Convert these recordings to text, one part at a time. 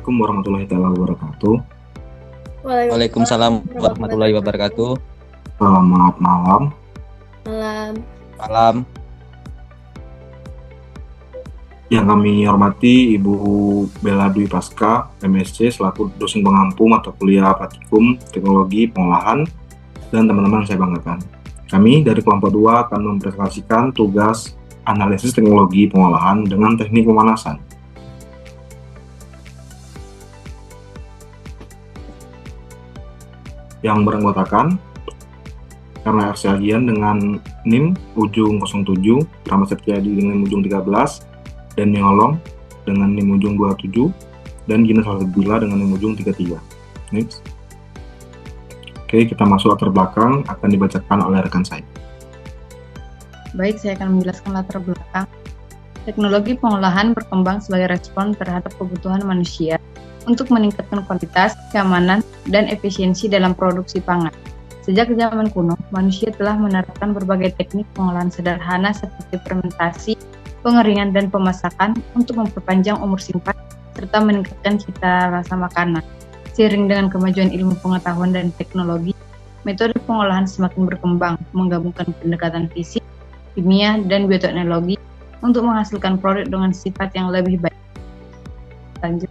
Assalamualaikum warahmatullahi wabarakatuh. Waalaikumsalam warahmatullahi wabarakatuh. Selamat malam. Malam. Yang kami hormati Ibu Bella Dwi Pasca, MSc, selaku dosen pengampu mata kuliah praktikum teknologi pengolahan, dan teman-teman saya banggakan. Kami dari kelompok 2 akan mempresentasikan tugas analisis teknologi pengolahan dengan teknik pemanasan. Yang beranggotakan karena RC Agian dengan NIM ujung 07, Rahmat Septiadi dengan ujung 13, dan Niolong dengan NIM ujung 27, dan Gina Salsabila dengan NIM ujung 33. Next. Oke, kita masuk latar belakang, akan dibacakan oleh rekan saya. Baik, saya akan menjelaskan latar belakang. Teknologi pengolahan berkembang sebagai respon terhadap kebutuhan manusia untuk meningkatkan kualitas, keamanan, dan efisiensi dalam produksi pangan. Sejak zaman kuno, manusia telah menerapkan berbagai teknik pengolahan sederhana seperti fermentasi, pengeringan, dan pemasakan untuk memperpanjang umur simpan serta meningkatkan cita rasa makanan. Seiring dengan kemajuan ilmu pengetahuan dan teknologi, metode pengolahan semakin berkembang, menggabungkan pendekatan fisik, kimia, dan bioteknologi untuk menghasilkan produk dengan sifat yang lebih baik. Lanjut.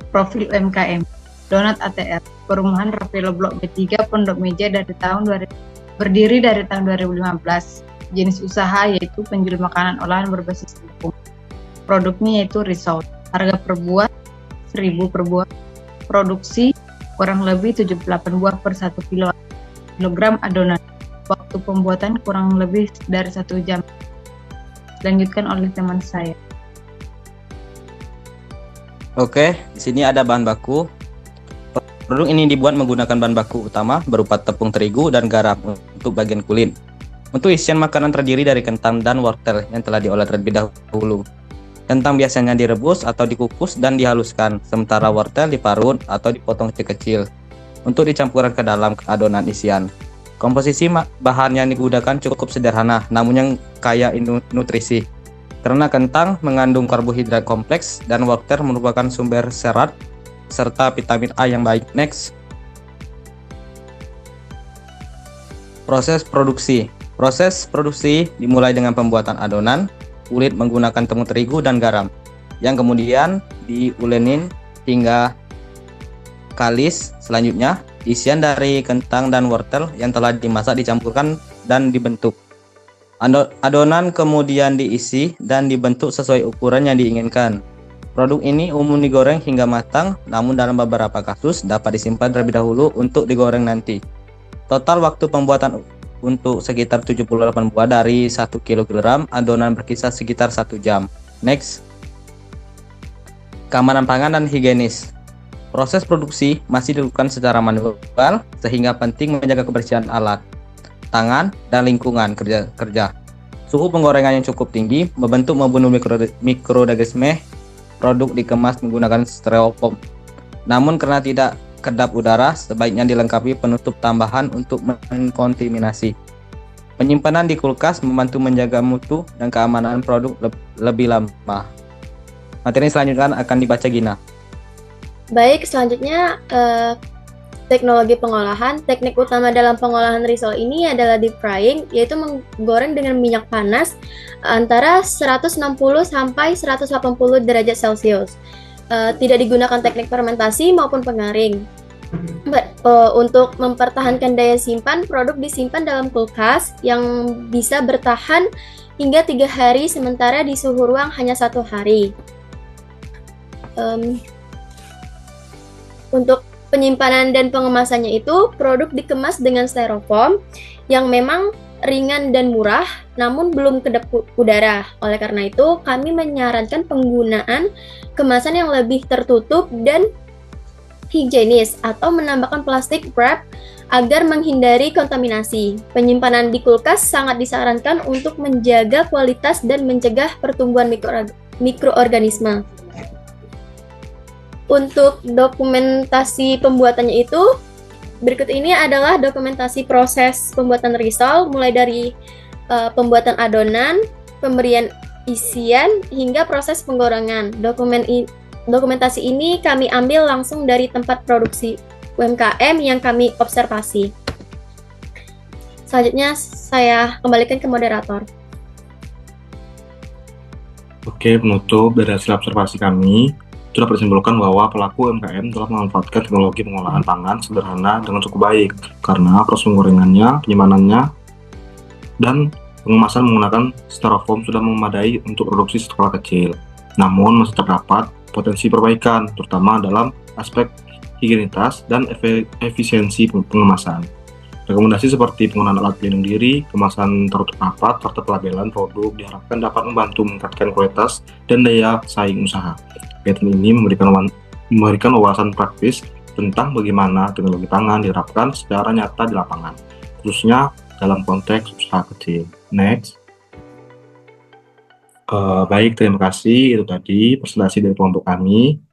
Profil UMKM. Donat ATR, Perumahan Rafael Blok B3 Pondok Meja berdiri dari tahun 2015. Jenis usaha yaitu penjual makanan olahan berbasis tepung. Produknya yaitu risol. Harga per buah 1.000 per buah. Produksi kurang lebih 78 buah per 1 kilogram adonan. Waktu pembuatan kurang lebih dari 1 jam. Dilanjutkan oleh teman saya. Oke, di sini ada bahan baku. Produk ini dibuat menggunakan bahan baku utama berupa tepung terigu dan garam untuk bagian kulit. Untuk isian makanan terdiri dari kentang dan wortel yang telah diolah terlebih dahulu. Kentang biasanya direbus atau dikukus dan dihaluskan, sementara wortel diparut atau dipotong kecil-kecil untuk dicampurkan ke dalam adonan isian. Komposisi bahan yang digunakan cukup sederhana, namun yang kaya nutrisi. Karena kentang mengandung karbohidrat kompleks dan wortel merupakan sumber serat serta vitamin A yang baik. Next. Proses produksi. Proses produksi dimulai dengan pembuatan adonan kulit menggunakan tepung terigu dan garam, yang kemudian diulenin hingga kalis. Selanjutnya, isian dari kentang dan wortel yang telah dimasak dicampurkan dan dibentuk. Adonan kemudian diisi dan dibentuk sesuai ukuran yang diinginkan. Produk ini umum digoreng hingga matang, namun dalam beberapa kasus dapat disimpan terlebih dahulu untuk digoreng nanti. Total waktu pembuatan untuk sekitar 78 buah dari 1 kg adonan berkisar sekitar 1 jam. Next. Keamanan pangan dan higienis. Proses produksi masih dilakukan secara manual, sehingga penting menjaga kebersihan alat, tangan, dan lingkungan kerja. Suhu penggorengan yang cukup tinggi membentuk membunuh mikroorganisme. Produk dikemas menggunakan styrofoam. Namun karena tidak kedap udara, sebaiknya dilengkapi penutup tambahan untuk mengkontaminasi. Penyimpanan di kulkas membantu menjaga mutu dan keamanan produk lebih lama. Materi selanjutnya akan dibaca Gina. Baik, selanjutnya teknologi pengolahan. Teknik utama dalam pengolahan risol ini adalah deep frying, yaitu menggoreng dengan minyak panas antara 160 sampai 180 derajat Celcius. Tidak digunakan teknik fermentasi maupun pengaring. Untuk mempertahankan daya simpan, produk disimpan dalam kulkas yang bisa bertahan hingga 3 hari, sementara di suhu ruang hanya 1 hari. Untuk penyimpanan dan pengemasannya itu, produk dikemas dengan styrofoam yang memang ringan dan murah, namun belum kedap udara. Oleh karena itu, kami menyarankan penggunaan kemasan yang lebih tertutup dan higienis atau menambahkan plastik wrap agar menghindari kontaminasi. Penyimpanan di kulkas sangat disarankan untuk menjaga kualitas dan mencegah pertumbuhan mikroorganisme. Untuk dokumentasi pembuatannya itu, berikut ini adalah dokumentasi proses pembuatan risol, mulai dari pembuatan adonan, pemberian isian, hingga proses penggorengan. Dokumentasi ini kami ambil langsung dari tempat produksi UMKM yang kami observasi. Selanjutnya saya kembalikan ke moderator. Oke, penutup dari hasil observasi kami, sudah disimpulkan bahwa pelaku UMKM telah memanfaatkan teknologi pengolahan pangan sederhana dengan cukup baik, karena proses penggorengannya, penyimpanan, dan pengemasan menggunakan styrofoam sudah memadai untuk produksi skala kecil. Namun masih terdapat potensi perbaikan, terutama dalam aspek higienitas dan efisiensi pengemasan. Rekomendasi seperti penggunaan alat pelindung diri, kemasan tertutup rapat, serta pelabelan produk diharapkan dapat membantu meningkatkan kualitas dan daya saing usaha. Kegiatan ini memberikan wawasan praktis tentang bagaimana teknologi pangan diterapkan secara nyata di lapangan, khususnya dalam konteks usaha kecil. Next. Baik, terima kasih. Itu tadi presentasi dari kelompok kami.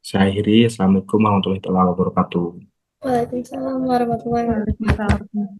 Saya akhiri. Assalamualaikum warahmatullahi wabarakatuh. Waalaikumsalam warahmatullahi wabarakatuh.